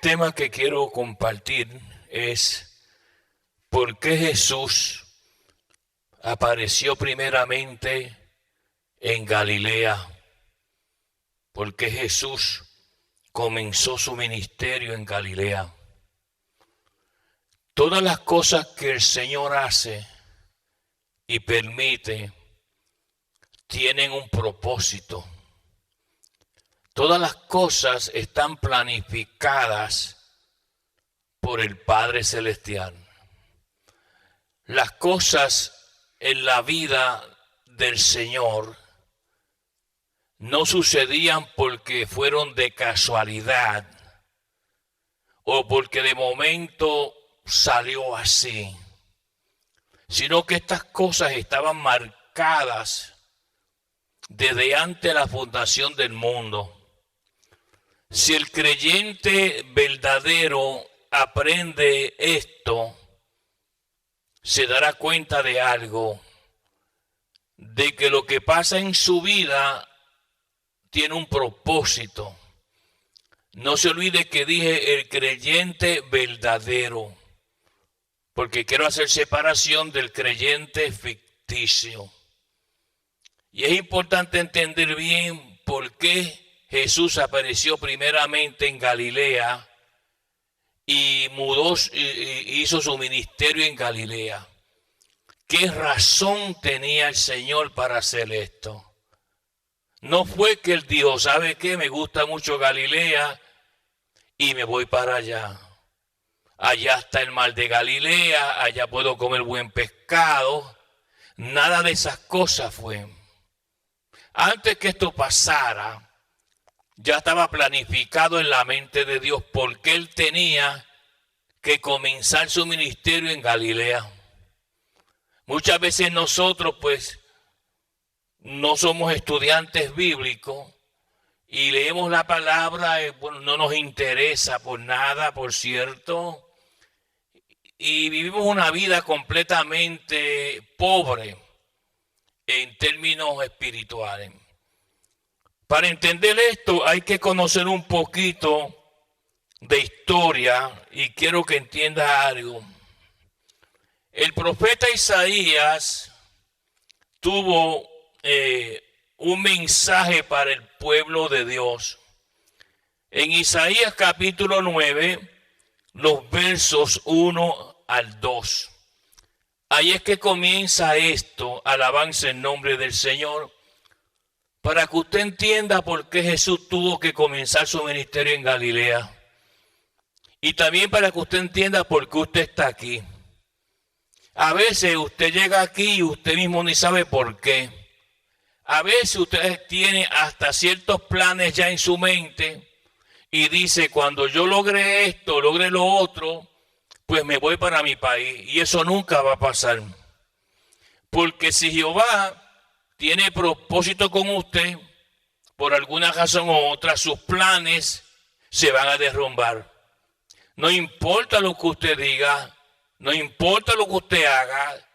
tema que quiero compartir es por qué Jesús apareció primeramente en Galilea, por qué Jesús comenzó su ministerio en Galilea. Todas las cosas que el Señor hace y permite tienen un propósito. Todas las cosas están planificadas por el Padre Celestial. Las cosas en la vida del Señor no sucedían porque fueron de casualidad o porque de momento salió así, sino que estas cosas estaban marcadas desde antes de la fundación del mundo. Si el creyente verdadero aprende esto, se dará cuenta de algo, de que lo que pasa en su vida tiene un propósito. No se olvide que dije el creyente verdadero, porque quiero hacer separación del creyente ficticio. Y es importante entender bien por qué Jesús apareció primeramente en Galilea y hizo su ministerio en Galilea. ¿Qué razón tenía el Señor para hacer esto? No fue que él dijo, ¿sabe qué? Me gusta mucho Galilea y me voy para allá. Allá está el mar de Galilea, allá puedo comer buen pescado. Nada de esas cosas fue. Antes que esto pasara, ya estaba planificado en la mente de Dios porque él tenía que comenzar su ministerio en Galilea. Muchas veces nosotros pues no somos estudiantes bíblicos y leemos la palabra, bueno, no nos interesa por nada, por cierto, y vivimos una vida completamente pobre en términos espirituales. Para entender esto hay que conocer un poquito de historia y quiero que entienda algo. El profeta Isaías tuvo un mensaje para el pueblo de Dios. En Isaías capítulo 9, los versos 1 al 2. Ahí es que comienza esto, alabanza en nombre del Señor, para que usted entienda por qué Jesús tuvo que comenzar su ministerio en Galilea. Y también para que usted entienda por qué usted está aquí. A veces usted llega aquí y usted mismo ni sabe por qué. A veces usted tiene hasta ciertos planes ya en su mente y dice, cuando yo logre esto, logre lo otro, pues me voy para mi país. Y eso nunca va a pasar. Porque si Jehová tiene propósito con usted, por alguna razón u otra, sus planes se van a derrumbar. No importa lo que usted diga, no importa lo que usted haga,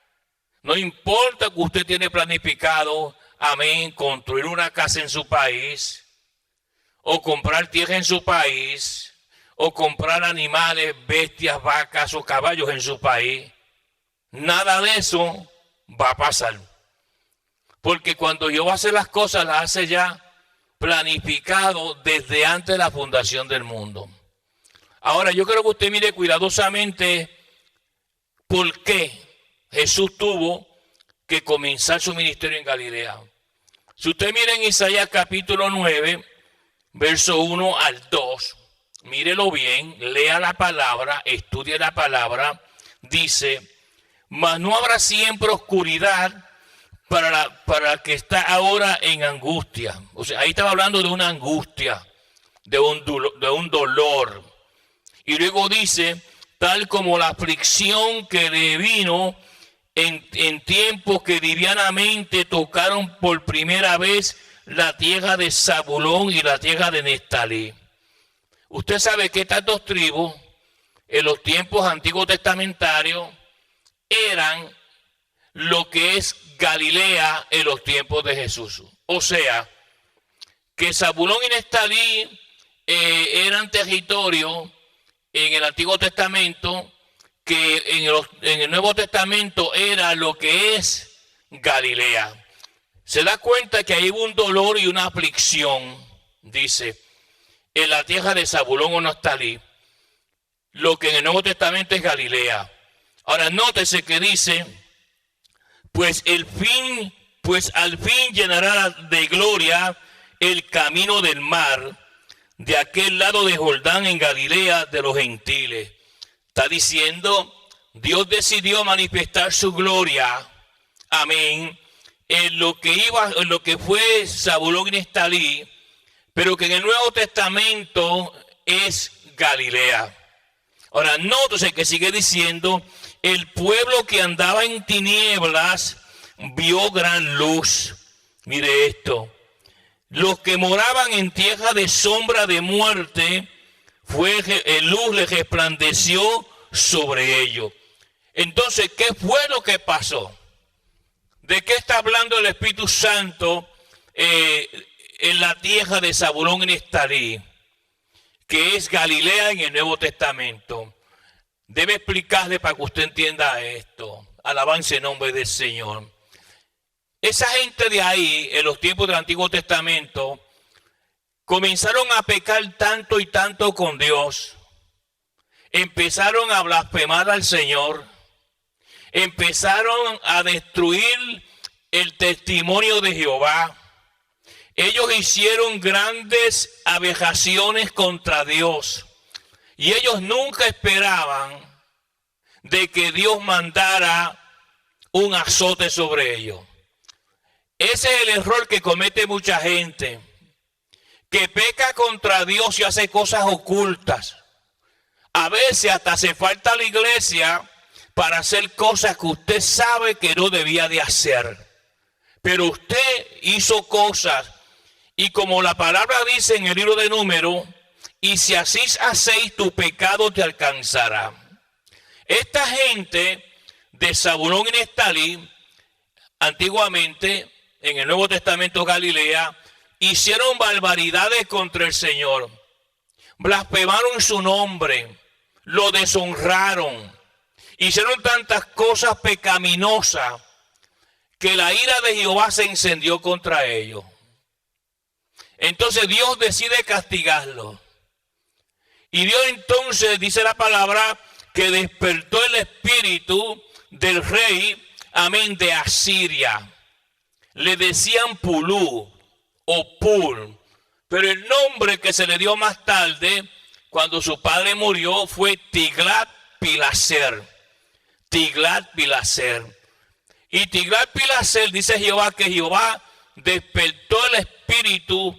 no importa que usted tiene planificado, amén, construir una casa en su país, o comprar tierra en su país, o comprar animales, bestias, vacas o caballos en su país. Nada de eso va a pasar. Porque cuando Jehová hace las cosas, las hace ya planificado desde antes de la fundación del mundo. Ahora, yo quiero que usted mire cuidadosamente por qué Jesús tuvo que comenzar su ministerio en Galilea. Si usted mira en Isaías capítulo 9, verso 1 al 2, mírelo bien, lea la palabra, estudie la palabra, dice, mas no habrá siempre oscuridad para el que está ahora en angustia. O sea, ahí estaba hablando de una angustia, de un dolor. Y luego dice, tal como la aflicción que le vino en tiempos que livianamente tocaron por primera vez la tierra de Zabulón y la tierra de Neftalí. Usted sabe que estas dos tribus, en los tiempos antiguos testamentarios, eran lo que es Galilea en los tiempos de Jesús. O sea, que Zabulón y Neftalí eran territorios en el Antiguo Testamento que en el Nuevo Testamento era lo que es Galilea. Se da cuenta que hay un dolor y una aflicción, dice, en la tierra de Zabulón o Neftalí, lo que en el Nuevo Testamento es Galilea. Ahora nótese que dice, pues al fin llenará de gloria el camino del mar, de aquel lado de Jordán en Galilea de los gentiles. Está diciendo, Dios decidió manifestar su gloria, amén, en lo que fue Zabulón y Neftalí, pero que en el Nuevo Testamento es Galilea. Ahora, nótese que sigue diciendo, el pueblo que andaba en tinieblas vio gran luz. Mire esto. Los que moraban en tierra de sombra de muerte, luz les resplandeció sobre ellos. Entonces, ¿qué fue lo que pasó? ¿De qué está hablando el Espíritu Santo en la tierra de Zabulón y Neftalí, que es Galilea en el Nuevo Testamento? Debe explicarle para que usted entienda esto. Alabanza en nombre del Señor. Esa gente de ahí, en los tiempos del Antiguo Testamento, comenzaron a pecar tanto y tanto con Dios. Empezaron a blasfemar al Señor. Empezaron a destruir el testimonio de Jehová. Ellos hicieron grandes aberraciones contra Dios. Y ellos nunca esperaban de que Dios mandara un azote sobre ellos. Ese es el error que comete mucha gente, que peca contra Dios y hace cosas ocultas. A veces hasta hace falta la iglesia para hacer cosas que usted sabe que no debía de hacer. Pero usted hizo cosas, y como la palabra dice en el libro de Números, y si así hacéis, tu pecado te alcanzará. Esta gente de Zabulón y Neftalí, antiguamente, en el Nuevo Testamento Galilea, hicieron barbaridades contra el Señor. Blasfemaron su nombre, lo deshonraron. Hicieron tantas cosas pecaminosas que la ira de Jehová se encendió contra ellos. Entonces Dios decide castigarlos. Y Dios entonces, dice la palabra, que despertó el espíritu del rey, amén, de Asiria. Le decían Pulú o Pul, pero el nombre que se le dio más tarde, cuando su padre murió, fue Tiglat-Pileser. Tiglat-Pileser. Y Tiglat-Pileser, dice Jehová, que Jehová despertó el espíritu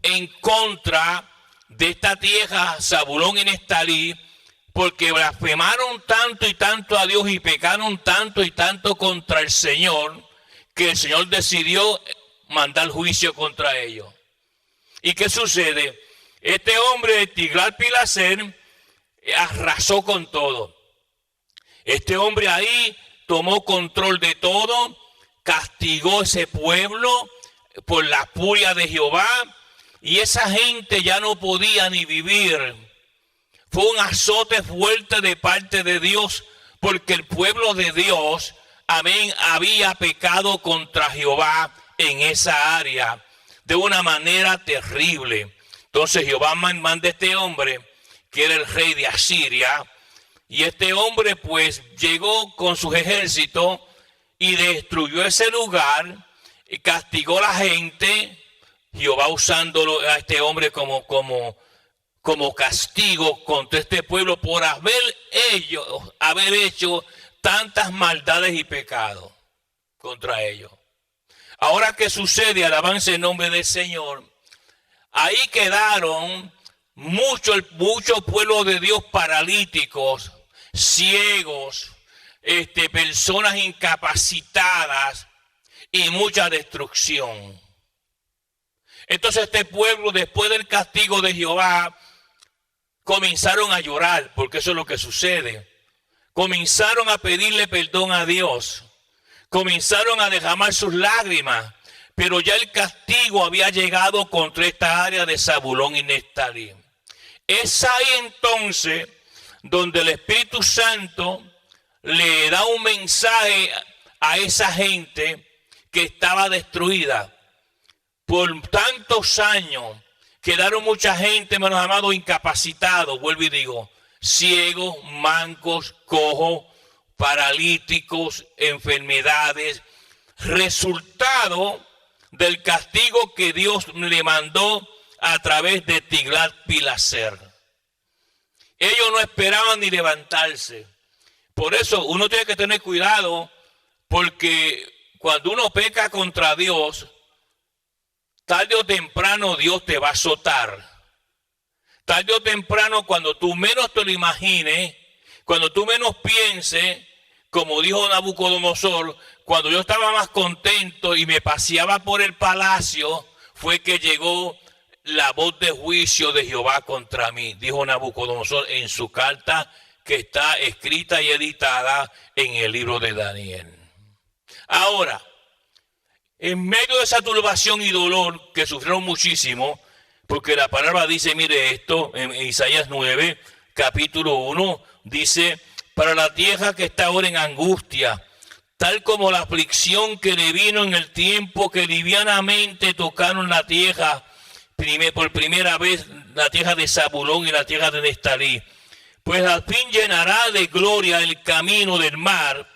en contra de esta tierra, Zabulón y Neftalí, porque blasfemaron tanto y tanto a Dios y pecaron tanto y tanto contra el Señor, que el Señor decidió mandar juicio contra ellos. ¿Y qué sucede? Este hombre, Tiglat-Pileser, arrasó con todo. Este hombre ahí tomó control de todo, castigó ese pueblo por la furia de Jehová, y esa gente ya no podía ni vivir. Fue un azote fuerte de parte de Dios, porque el pueblo de Dios, amén, había pecado contra Jehová en esa área de una manera terrible. Entonces Jehová manda a este hombre, que era el rey de Asiria, y este hombre pues llegó con sus ejércitos y destruyó ese lugar y castigó a la gente. Jehová usándolo a este hombre como castigo contra este pueblo por haber hecho tantas maldades y pecados contra ellos. Ahora, ¿qué sucede? Alabanza en nombre del Señor. Ahí quedaron muchos pueblos de Dios paralíticos, ciegos, personas incapacitadas y mucha destrucción. Entonces este pueblo, después del castigo de Jehová, comenzaron a llorar, porque eso es lo que sucede. Comenzaron a pedirle perdón a Dios. Comenzaron a derramar sus lágrimas, pero ya el castigo había llegado contra esta área de Zabulón y Neftalí. Es ahí entonces donde el Espíritu Santo le da un mensaje a esa gente que estaba destruida. Por tantos años quedaron mucha gente, hermanos amados, incapacitados, vuelvo y digo, ciegos, mancos, cojos, paralíticos, enfermedades, resultado del castigo que Dios le mandó a través de Tiglat-Pileser. Ellos no esperaban ni levantarse. Por eso uno tiene que tener cuidado, porque cuando uno peca contra Dios, tarde o temprano Dios te va a azotar. Tarde o temprano, cuando tú menos te lo imagines, cuando tú menos pienses, como dijo Nabucodonosor, cuando yo estaba más contento y me paseaba por el palacio, fue que llegó la voz de juicio de Jehová contra mí, dijo Nabucodonosor en su carta que está escrita y editada en el libro de Daniel. Ahora, en medio de esa turbación y dolor que sufrieron muchísimo, porque la palabra dice, mire esto, en Isaías 9, capítulo 1, dice, para la tierra que está ahora en angustia, tal como la aflicción que le vino en el tiempo que livianamente tocaron la tierra, por primera vez la tierra de Zabulón y la tierra de Neftalí, pues al fin llenará de gloria el camino del mar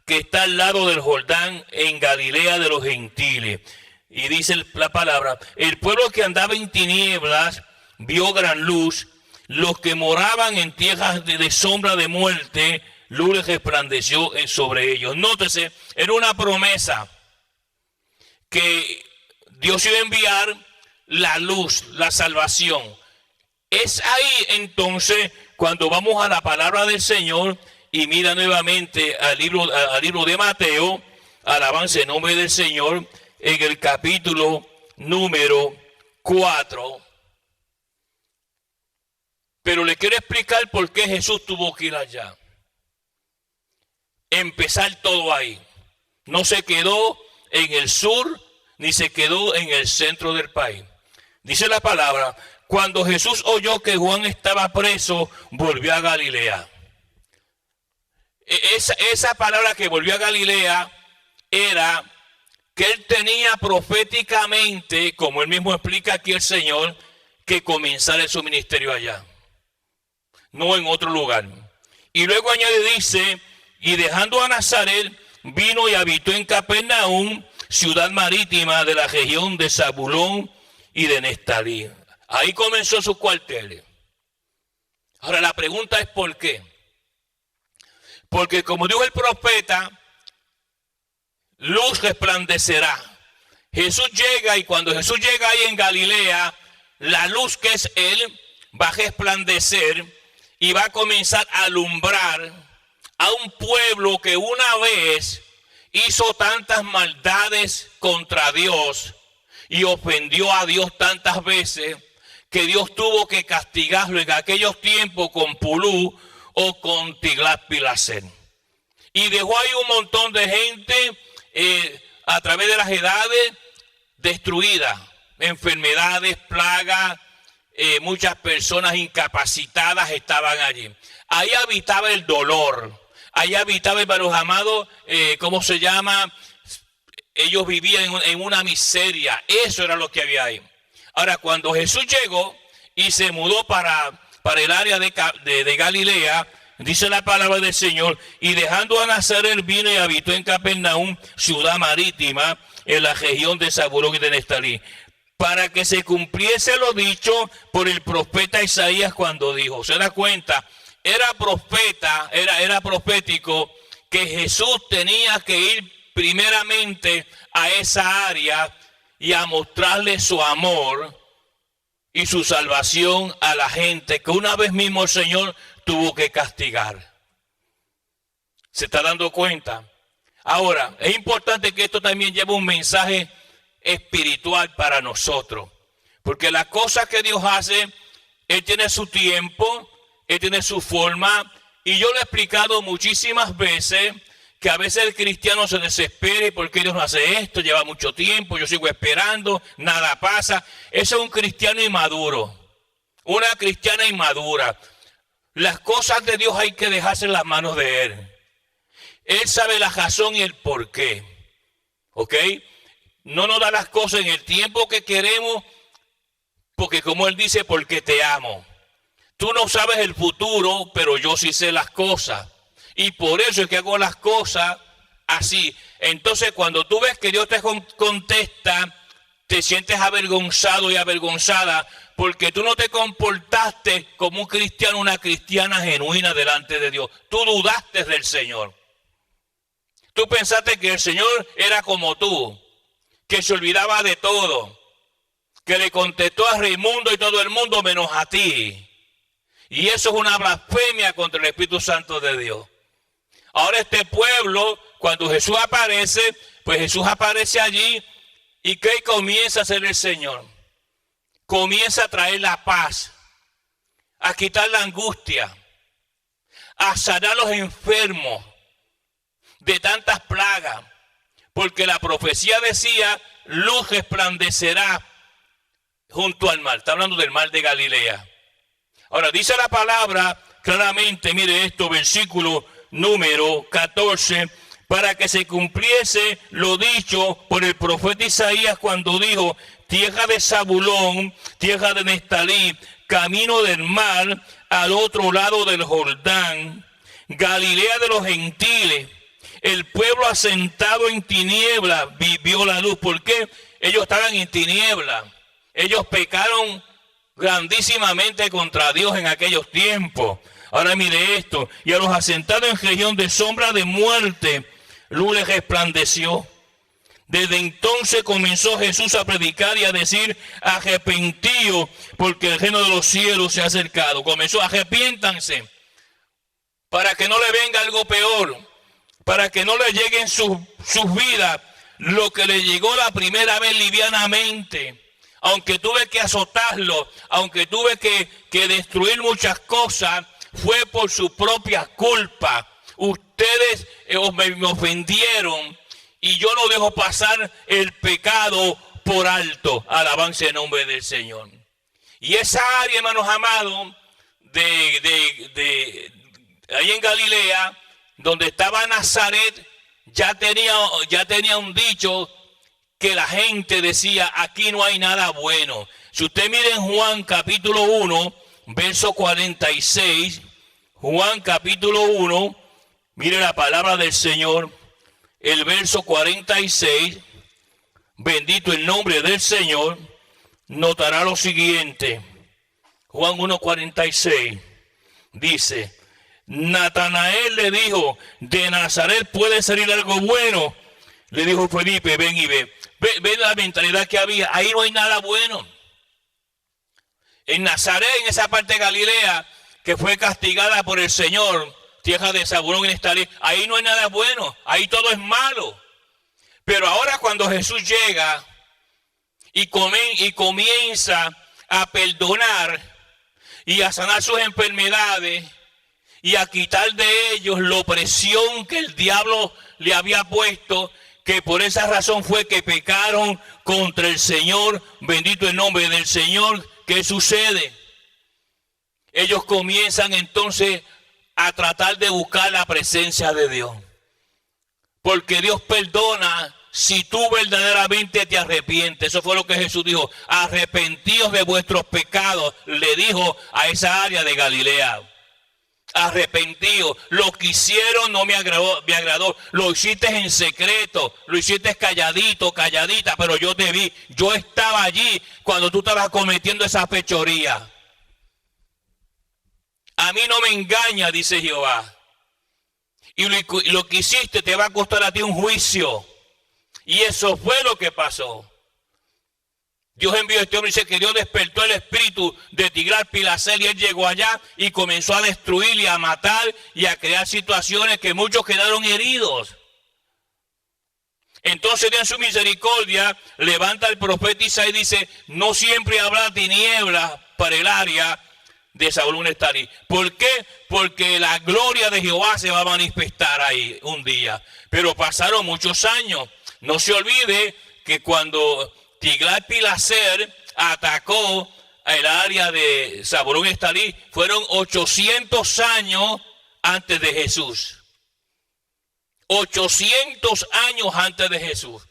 que está al lado del Jordán en Galilea de los gentiles. Y dice la palabra, el pueblo que andaba en tinieblas vio gran luz, los que moraban en tierras de sombra de muerte, luz les resplandeció sobre ellos. Nótese, era una promesa que Dios iba a enviar la luz, la salvación. Es ahí entonces cuando vamos a la palabra del Señor y mira nuevamente al libro de Mateo, alabanza en nombre del Señor, en el capítulo número 4. Pero le quiero explicar por qué Jesús tuvo que ir allá. Empezar todo ahí. No se quedó en el sur, ni se quedó en el centro del país. Dice la palabra, cuando Jesús oyó que Juan estaba preso, volvió a Galilea. Esa palabra que volvió a Galilea era que él tenía proféticamente, como él mismo explica aquí el Señor, que comenzara su ministerio allá, no en otro lugar. Y luego añade, dice, y dejando a Nazaret, vino y habitó en Capernaum, ciudad marítima de la región de Zabulón y de Neftalí. Ahí comenzó sus cuarteles. Ahora la pregunta es ¿por qué? Porque como dijo el profeta, luz resplandecerá. Jesús llega y cuando Jesús llega ahí en Galilea, la luz que es Él va a resplandecer y va a comenzar a alumbrar a un pueblo que una vez hizo tantas maldades contra Dios y ofendió a Dios tantas veces que Dios tuvo que castigarlo en aquellos tiempos con Pulú o con Tiglat-Pileser. Y dejó ahí un montón de gente a través de las edades destruida, enfermedades, plagas, muchas personas incapacitadas estaban allí. Ahí habitaba el dolor, ahí habitaba, hermanos amados, ¿cómo se llama? Ellos vivían en una miseria, eso era lo que había ahí. Ahora, cuando Jesús llegó y se mudó para el área de Galilea, dice la palabra del Señor, y dejando a Nazaret vino y habitó en Capernaum, ciudad marítima, en la región de Zabulón y de Neftalí, para que se cumpliese lo dicho por el profeta Isaías cuando dijo, se da cuenta, era profeta, era profético que Jesús tenía que ir primeramente a esa área y a mostrarle su amor y su salvación a la gente que una vez mismo el Señor tuvo que castigar. ¿Se está dando cuenta? Ahora, es importante que esto también lleve un mensaje espiritual para nosotros. Porque las cosas que Dios hace, Él tiene su tiempo, Él tiene su forma. Y yo le he explicado muchísimas veces que a veces el cristiano se desespera y porque Dios no hace esto, lleva mucho tiempo, yo sigo esperando, nada pasa. Ese es un cristiano inmaduro, una cristiana inmadura. Las cosas de Dios hay que dejarse en las manos de Él. Él sabe la razón y el porqué. ¿Ok? No nos da las cosas en el tiempo que queremos, porque como Él dice, porque te amo. Tú no sabes el futuro, pero yo sí sé las cosas. Y por eso es que hago las cosas así. Entonces, cuando tú ves que Dios te contesta, te sientes avergonzado y avergonzada porque tú no te comportaste como un cristiano, una cristiana genuina delante de Dios. Tú dudaste del Señor. Tú pensaste que el Señor era como tú, que se olvidaba de todo, que le contestó a Raimundo y todo el mundo menos a ti. Y eso es una blasfemia contra el Espíritu Santo de Dios. Ahora este pueblo, cuando Jesús aparece, pues Jesús aparece allí. ¿Y qué comienza a hacer el Señor? Comienza a traer la paz, a quitar la angustia, a sanar a los enfermos de tantas plagas. Porque la profecía decía, luz resplandecerá junto al mar. Está hablando del mar de Galilea. Ahora dice la palabra claramente, mire esto, versículo número 14, para que se cumpliese lo dicho por el profeta Isaías cuando dijo, tierra de Zabulón, tierra de Neftalí, camino del mar, al otro lado del Jordán, Galilea de los gentiles, el pueblo asentado en tiniebla vivió la luz. ¿Por qué? Ellos estaban en tiniebla, ellos pecaron grandísimamente contra Dios en aquellos tiempos. Ahora mire esto, y a los asentados en región de sombra de muerte, luz les resplandeció. Desde entonces comenzó Jesús a predicar y a decir, arrepentíos, porque el reino de los cielos se ha acercado. Comenzó, arrepiéntanse, para que no le venga algo peor, para que no le lleguen sus vidas lo que le llegó la primera vez livianamente. Aunque tuve que azotarlo, aunque tuve que destruir muchas cosas, fue por su propia culpa. Ustedes me ofendieron y yo no dejo pasar el pecado por alto. Alabanza en nombre del Señor. Y esa área, hermanos amados, ahí en Galilea, donde estaba Nazaret, ya tenía un dicho que la gente decía, aquí no hay nada bueno. Si usted mira en Juan capítulo 1, verso 46, Juan capítulo 1, mire la palabra del Señor, el verso 46, bendito el nombre del Señor, notará lo siguiente. Juan 1, 46, dice, Natanael le dijo, de Nazaret puede salir algo bueno. Le dijo Felipe, ven y ve. Ve la mentalidad que había. Ahí no hay nada bueno. En Nazaret, en esa parte de Galilea, que fue castigada por el Señor, tierra de Zabulón y Neftalí, ahí no hay nada bueno. Ahí todo es malo. Pero ahora cuando Jesús llega y comienza a perdonar y a sanar sus enfermedades y a quitar de ellos la opresión que el diablo le había puesto, que por esa razón fue que pecaron contra el Señor, bendito el nombre del Señor. ¿Qué sucede? Ellos comienzan entonces a tratar de buscar la presencia de Dios. Porque Dios perdona si tú verdaderamente te arrepientes. Eso fue lo que Jesús dijo. Arrepentíos de vuestros pecados, le dijo a esa área de Galilea. Arrepentido, lo que hicieron no me agradó, lo hiciste en secreto, lo hiciste calladito, calladita, pero yo te vi, yo estaba allí cuando tú estabas cometiendo esa fechoría. A mí no me engaña, dice Jehová, y lo que hiciste te va a costar a ti un juicio, y eso fue lo que pasó. Dios envió a este hombre y dice que Dios despertó el espíritu de Tiglat-Pileser y él llegó allá y comenzó a destruir y a matar y a crear situaciones que muchos quedaron heridos. Entonces Dios en su misericordia levanta al profeta Isaías y dice, no siempre habrá tinieblas para el área de Zabulón y Neftalí. ¿Por qué? Porque la gloria de Jehová se va a manifestar ahí un día. Pero pasaron muchos años. No se olvide que cuando Tiglat-Pileser atacó el área de Zabulón y Neftalí, fueron 800 años antes de Jesús. 800 años antes de Jesús.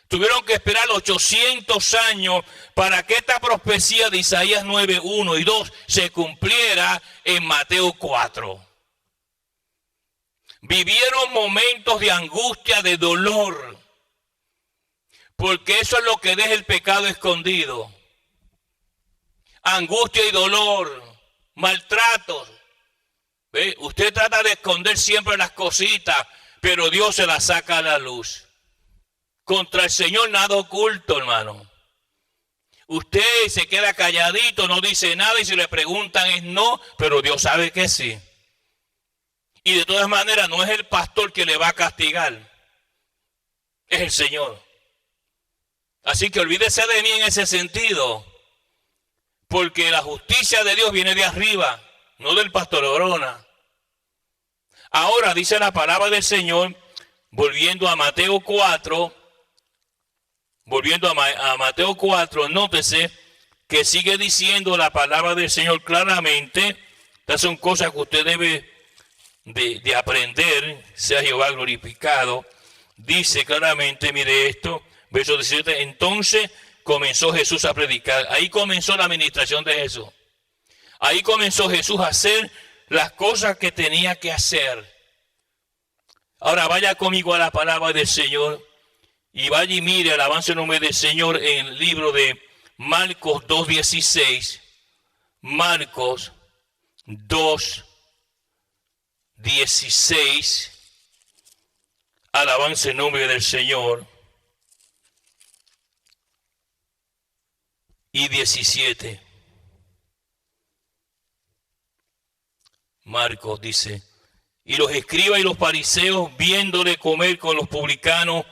Tuvieron que esperar 800 años para que esta profecía de Isaías 9, 1 y 2 se cumpliera en Mateo 4. Vivieron momentos de angustia, de dolor, porque eso es lo que deja el pecado escondido. Angustia y dolor, maltratos. ¿Ve? Usted trata de esconder siempre las cositas, pero Dios se las saca a la luz. Contra el Señor nada oculto, hermano. Usted se queda calladito, no dice nada, y si le preguntan es no, pero Dios sabe que sí. Y de todas maneras no es el pastor que le va a castigar, es el Señor. Así que olvídese de mí en ese sentido, porque la justicia de Dios viene de arriba, no del pastor Orona. Ahora dice la palabra del Señor, volviendo a Mateo 4, nótese que sigue diciendo la palabra del Señor claramente. Estas son cosas que usted debe de aprender, sea Jehová glorificado. Dice claramente, mire esto, verso 17, entonces comenzó Jesús a predicar. Ahí comenzó la administración de Jesús. Ahí comenzó Jesús a hacer las cosas que tenía que hacer. Ahora vaya conmigo a la palabra del Señor y vaya y mire, alabanza el nombre del Señor, en el libro de Marcos 2:16. Marcos 2:16. Alabanza el nombre del Señor. Y 17. Marcos dice, y los escribas y los fariseos, viéndole comer con los publicanos,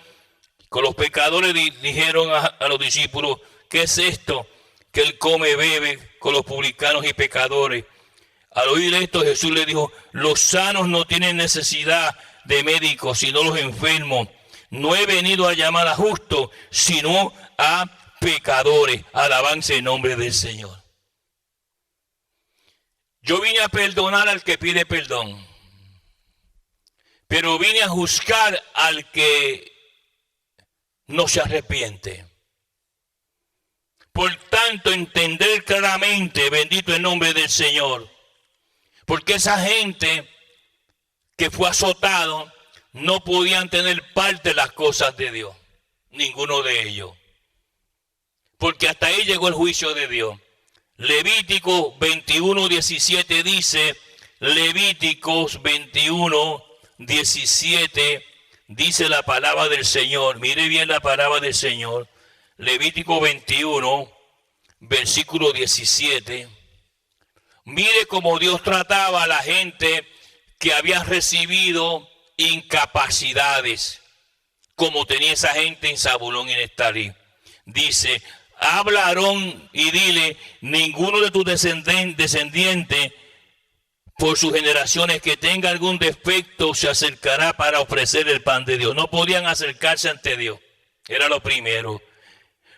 con los pecadores, dijeron a los discípulos, ¿qué es esto? Que él come y bebe con los publicanos y pecadores. Al oír esto, Jesús le dijo, los sanos no tienen necesidad de médicos, sino los enfermos. No he venido a llamar a justos, sino a pecadores. Alabanza en nombre del Señor. Yo vine a perdonar al que pide perdón, pero vine a juzgar al que no se arrepiente. Por tanto, entender claramente, bendito el nombre del Señor, porque esa gente que fue azotado no podían tener parte de las cosas de Dios, ninguno de ellos, porque hasta ahí llegó el juicio de Dios. Levítico 21:17 dice, Levíticos 21:17 dice la palabra del Señor. Mire bien la palabra del Señor. Levítico 21, versículo 17. Mire cómo Dios trataba a la gente que había recibido incapacidades, como tenía esa gente en Zabulón y Neftalí. Dice, habla a Aarón y dile, ninguno de tus descendientes por sus generaciones que tenga algún defecto se acercará para ofrecer el pan de Dios. No podían acercarse ante Dios, era lo primero.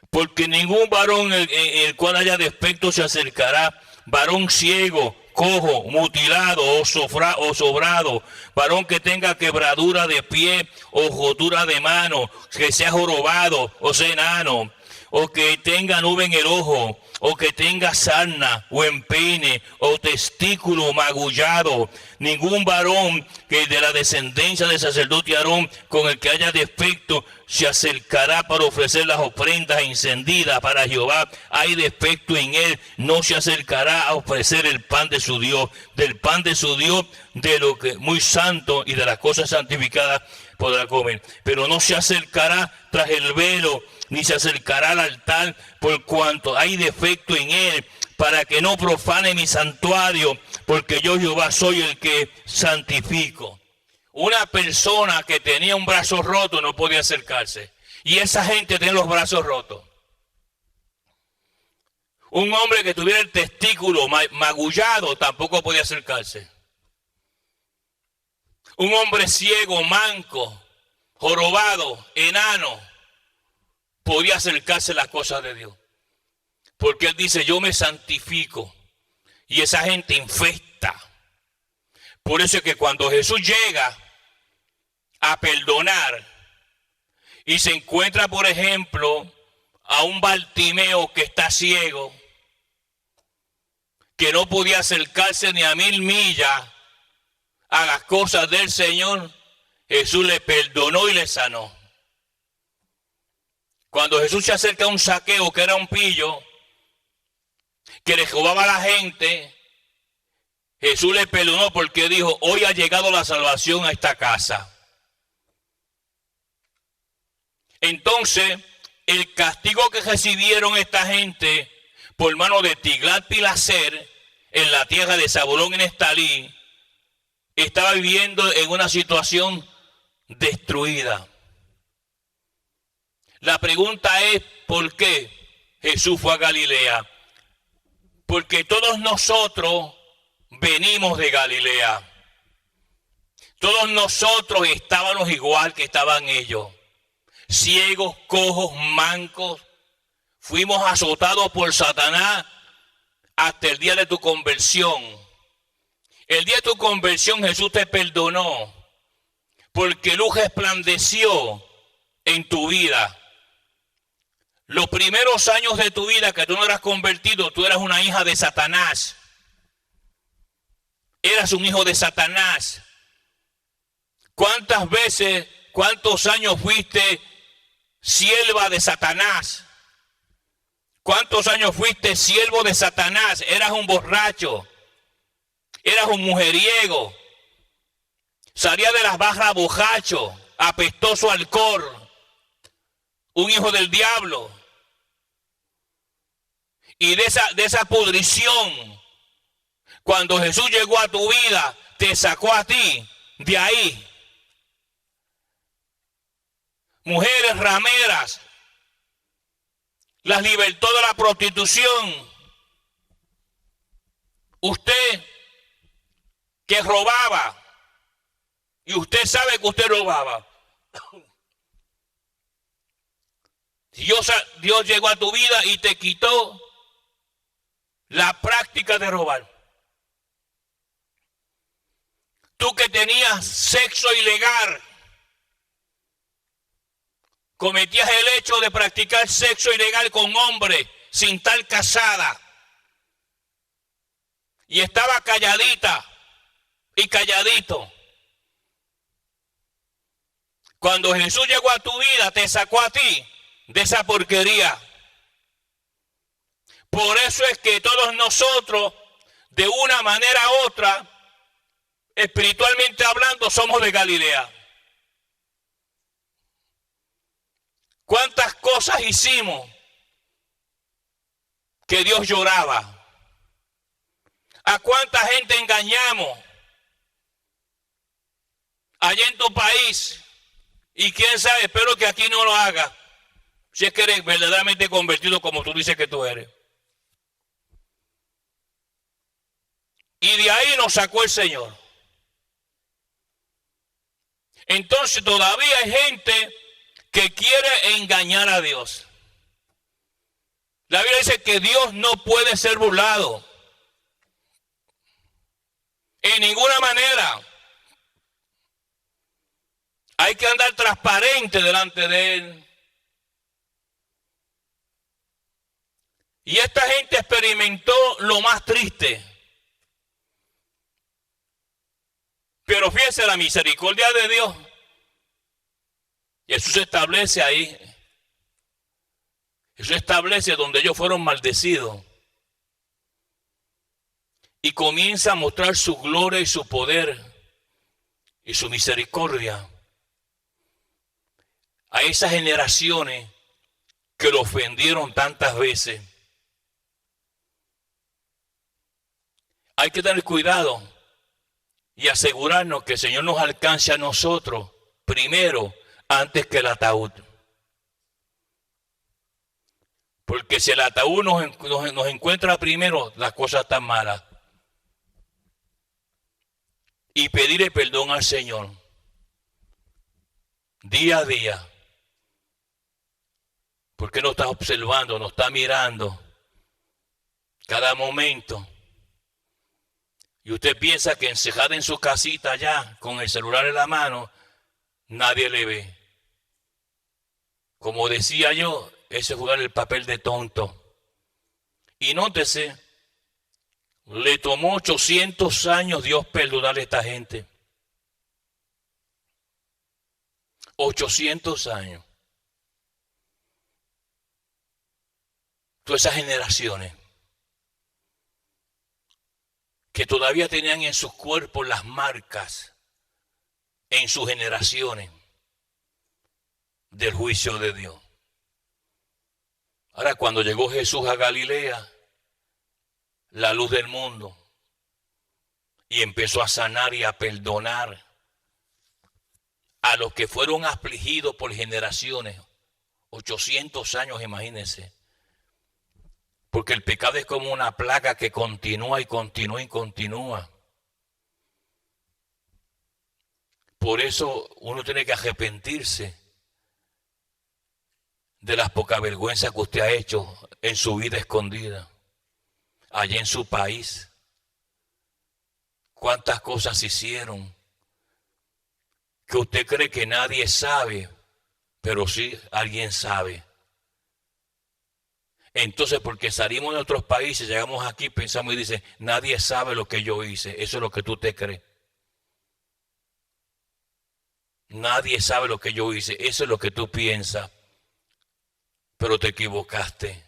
Porque ningún varón en el cual haya defecto se acercará, varón ciego, cojo, mutilado o sobrado, varón que tenga quebradura de pie o rotura de mano, que sea jorobado o sea enano, o que tenga nube en el ojo, o que tenga sarna o empeine o testículo magullado. Ningún varón que de la descendencia del sacerdote Aarón con el que haya defecto se acercará para ofrecer las ofrendas encendidas para Jehová. Hay defecto en él, no se acercará a ofrecer el pan de su Dios. Del pan de su Dios, de lo que muy santo y de las cosas santificadas podrá comer. Pero no se acercará tras el velo, ni se acercará al altar, por cuanto hay defecto en él, para que no profane mi santuario, porque yo Jehová soy el que santifico. Una persona que tenía un brazo roto no podía acercarse, y esa gente tiene los brazos rotos. Un hombre que tuviera el testículo magullado tampoco podía acercarse. Un hombre ciego, manco, jorobado, enano, podía acercarse a las cosas de Dios. Porque él dice, yo me santifico. Y esa gente infesta. Por eso es que cuando Jesús llega a perdonar y se encuentra, por ejemplo, a un Bartimeo que está ciego, que no podía acercarse ni a 1000 millas a las cosas del Señor, Jesús le perdonó y le sanó. Cuando Jesús se acerca a un Zaqueo, que era un pillo, que le robaba a la gente, Jesús le perdonó porque dijo, hoy ha llegado la salvación a esta casa. Entonces, el castigo que recibieron esta gente por mano de Tiglat-Pileser en la tierra de Zabulón y Neftalí, estaba viviendo en una situación destruida. La pregunta es, ¿por qué Jesús fue a Galilea? Porque todos nosotros venimos de Galilea. Todos nosotros estábamos igual que estaban ellos. Ciegos, cojos, mancos. Fuimos azotados por Satanás hasta el día de tu conversión. El día de tu conversión Jesús te perdonó porque luz resplandeció en tu vida. Los primeros años de tu vida que tú no eras convertido, tú eras una hija de Satanás. Eras un hijo de Satanás. ¿Cuántas veces, cuántos años fuiste sierva de Satanás? ¿Cuántos años fuiste siervo de Satanás? Eras un borracho. Eras un mujeriego. Salía de las barras borracho, apestoso alcohol. Un hijo del diablo. Y de esa pudrición, cuando Jesús llegó a tu vida, te sacó a ti de ahí. Mujeres rameras, las libertó de la prostitución. Usted que robaba, y usted sabe que usted robaba. Dios llegó a tu vida y te quitó la práctica de robar. Tú que tenías sexo ilegal, cometías el hecho de practicar sexo ilegal con hombres sin estar casada. Y estaba calladita y calladito. Cuando Jesús llegó a tu vida, te sacó a ti de esa porquería. Por eso es que todos nosotros, de una manera u otra, espiritualmente hablando, somos de Galilea. ¿Cuántas cosas hicimos que Dios lloraba? ¿A cuánta gente engañamos allá en tu país? Y quién sabe, espero que aquí no lo haga, si es que eres verdaderamente convertido como tú dices que tú eres. Y de ahí nos sacó el Señor. Entonces todavía hay gente que quiere engañar a Dios. La Biblia dice que Dios no puede ser burlado. En ninguna manera. Hay que andar transparente delante de Él. Y esta gente experimentó lo más triste. Pero fíjese la misericordia de Dios. Jesús establece ahí. Jesús establece donde ellos fueron maldecidos. Y comienza a mostrar su gloria y su poder y su misericordia a esas generaciones que lo ofendieron tantas veces. Hay que tener cuidado y asegurarnos que el Señor nos alcance a nosotros primero antes que el ataúd. Porque si el ataúd nos encuentra primero, las cosas están malas. Y pedirle perdón al Señor día a día. Porque nos está observando, nos está mirando cada momento. Y usted piensa que encerrada en su casita allá, con el celular en la mano, nadie le ve. Como decía yo, ese es jugar el papel de tonto. Y nótese, le tomó 800 años Dios perdonarle a esta gente. 800 años. Todas esas generaciones que todavía tenían en sus cuerpos las marcas en sus generaciones del juicio de Dios. Ahora, cuando llegó Jesús a Galilea, la luz del mundo, y empezó a sanar y a perdonar a los que fueron afligidos por generaciones, 800 años, imagínense. Porque el pecado es como una plaga que continúa y continúa y continúa. Por eso uno tiene que arrepentirse de las pocas vergüenzas que usted ha hecho en su vida escondida, allá en su país. Cuántas cosas hicieron que usted cree que nadie sabe, pero sí alguien sabe. Entonces, porque salimos de otros países, llegamos aquí, pensamos y dicen, nadie sabe lo que yo hice. Eso es lo que tú te crees. Nadie sabe lo que yo hice. Eso es lo que tú piensas. Pero te equivocaste.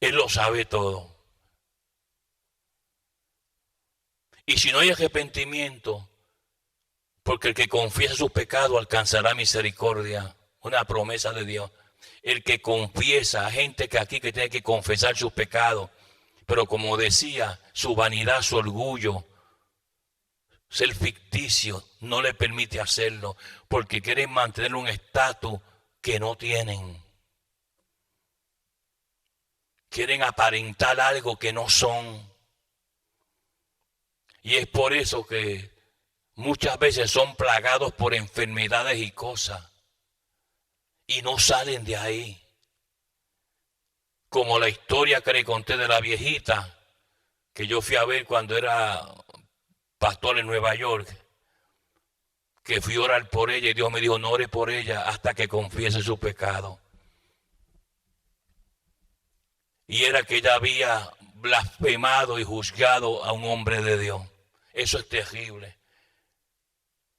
Él lo sabe todo. Y si no hay arrepentimiento, porque el que confiesa sus pecados alcanzará misericordia. Una promesa de Dios. El que confiesa, gente que aquí que tiene que confesar sus pecados, pero como decía, su vanidad, su orgullo, ser ficticio, no le permite hacerlo, porque quieren mantener un estatus que no tienen. Quieren aparentar algo que no son. Y es por eso que muchas veces son plagados por enfermedades y cosas. Y no salen de ahí. Como la historia que le conté de la viejita, que yo fui a ver cuando era pastor en Nueva York, que fui a orar por ella y Dios me dijo, no ore por ella hasta que confiese su pecado. Y era que ella había blasfemado y juzgado a un hombre de Dios. Eso es terrible.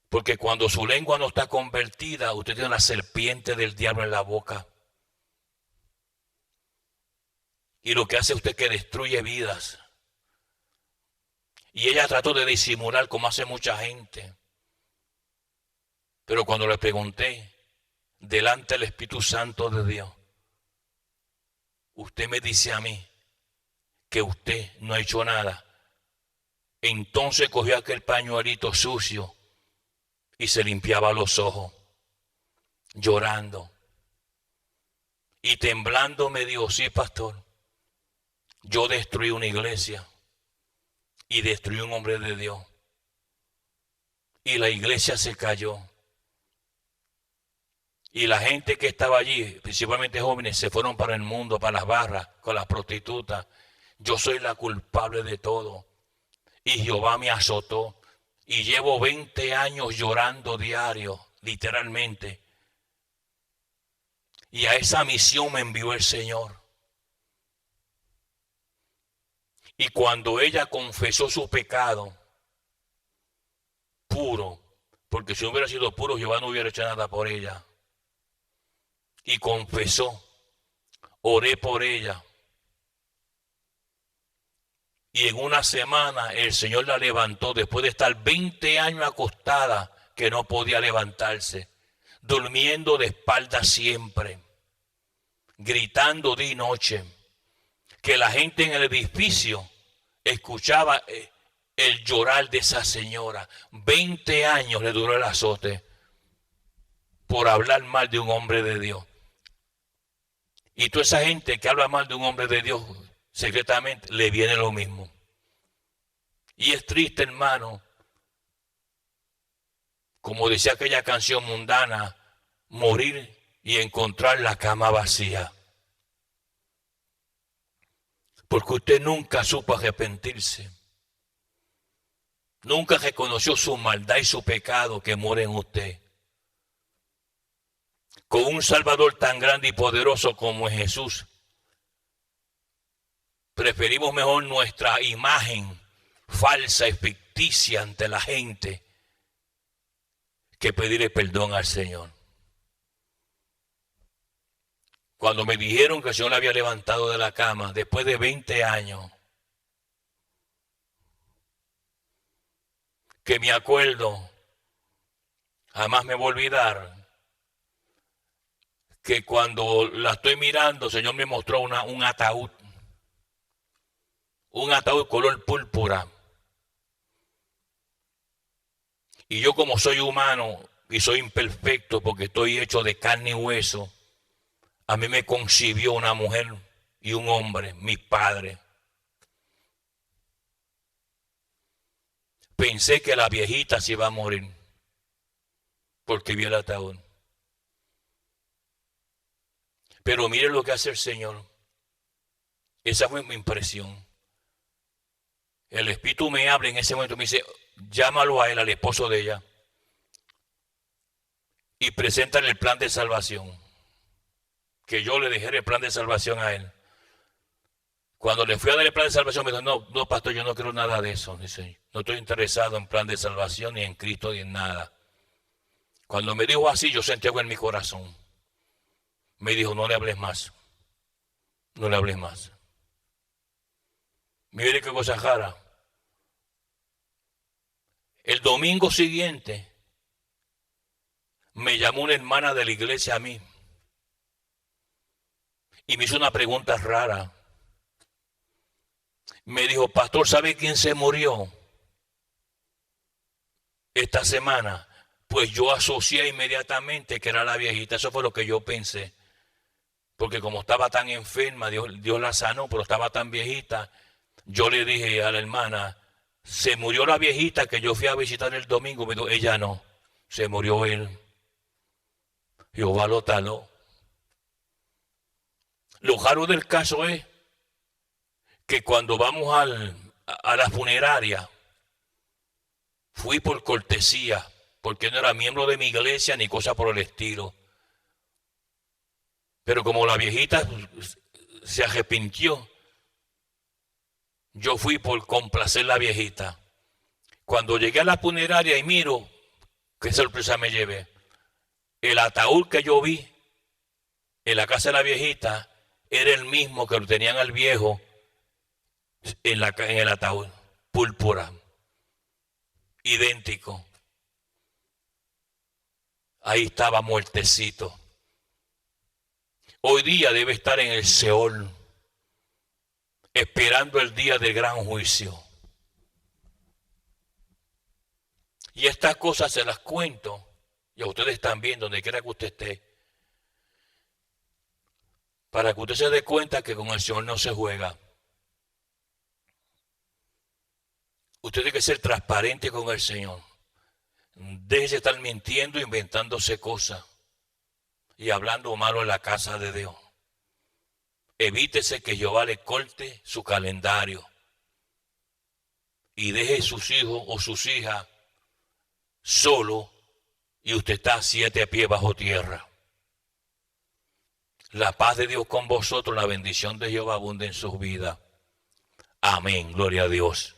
Porque cuando su lengua no está convertida, usted tiene una serpiente del diablo en la boca. Y lo que hace usted es que destruye vidas. Y ella trató de disimular como hace mucha gente. Pero cuando le pregunté, delante del Espíritu Santo de Dios, usted me dice a mí que usted no ha hecho nada. Entonces cogió aquel pañuelito sucio y se limpiaba los ojos, llorando. Y temblando me dijo, sí, pastor, yo destruí una iglesia y destruí un hombre de Dios. Y la iglesia se cayó. Y la gente que estaba allí, principalmente jóvenes, se fueron para el mundo, para las barras, con las prostitutas. Yo soy la culpable de todo. Y Jehová me azotó. Y llevo 20 años llorando diario, literalmente. Y a esa misión me envió el Señor. Y cuando ella confesó su pecado, puro, porque si hubiera sido puro, Jehová no hubiera hecho nada por ella. Y confesó, oré por ella. Y en una semana el Señor la levantó después de estar 20 años acostada que no podía levantarse, durmiendo de espaldas siempre, gritando día y noche, que la gente en el edificio escuchaba el llorar de esa señora. 20 años le duró el azote por hablar mal de un hombre de Dios. Y toda esa gente que habla mal de un hombre de Dios, secretamente le viene lo mismo. Y es triste, hermano, como decía aquella canción mundana, morir y encontrar la cama vacía. Porque usted nunca supo arrepentirse. Nunca reconoció su maldad y su pecado que mora en usted. Con un Salvador tan grande y poderoso como es Jesús, preferimos mejor nuestra imagen falsa y ficticia ante la gente que pedirle perdón al Señor. Cuando me dijeron que el Señor la había levantado de la cama después de 20 años, que me acuerdo, jamás me voy a olvidar, que cuando la estoy mirando, el Señor me mostró un ataúd color púrpura. Y yo, como soy humano y soy imperfecto porque estoy hecho de carne y hueso, a mí me concibió una mujer y un hombre, mis padres. Pensé que la viejita se iba a morir porque vi el ataúd. Pero mire lo que hace el Señor. Esa fue mi impresión. El Espíritu me habla en ese momento, me dice, llámalo a él, al esposo de ella, y preséntale el plan de salvación. Que yo le dejé el plan de salvación a él. Cuando le fui a dar el plan de salvación, me dijo, no, pastor, yo no quiero nada de eso. Dice, no estoy interesado en plan de salvación, ni en Cristo, ni en nada. Cuando me dijo así, yo sentí algo en mi corazón. Me dijo, no le hables más. No le hables más. Mire qué cosa rara. El domingo siguiente me llamó una hermana de la iglesia a mí y me hizo una pregunta rara. Me dijo, pastor, ¿sabe quién se murió esta semana? Pues yo asocié inmediatamente que era la viejita. Eso fue lo que yo pensé. Porque como estaba tan enferma, Dios la sanó, pero estaba tan viejita. Yo le dije a la hermana, se murió la viejita que yo fui a visitar el domingo. Me dijo, ella no, se murió él. Jehová lo taló. Lo raro del caso es que cuando vamos a la funeraria, fui por cortesía, porque no era miembro de mi iglesia ni cosa por el estilo. Pero como la viejita se arrepintió, yo fui por complacer a la viejita. Cuando llegué a la funeraria y miro, qué sorpresa me llevé. El ataúd que yo vi en la casa de la viejita era el mismo que lo tenían al viejo en el ataúd, púrpura, idéntico. Ahí estaba muertecito. Hoy día debe estar en el Seol, esperando el día del gran juicio. Y estas cosas se las cuento, y a ustedes también, donde quiera que usted esté, para que usted se dé cuenta que con el Señor no se juega. Usted tiene que ser transparente con el Señor. Déjese estar mintiendo, inventándose cosas y hablando malo en la casa de Dios. Evítese que Jehová le corte su calendario y deje sus hijos o sus hijas solo y usted está 7 pies bajo tierra. La paz de Dios con vosotros, la bendición de Jehová abunde en sus vidas. Amén, gloria a Dios.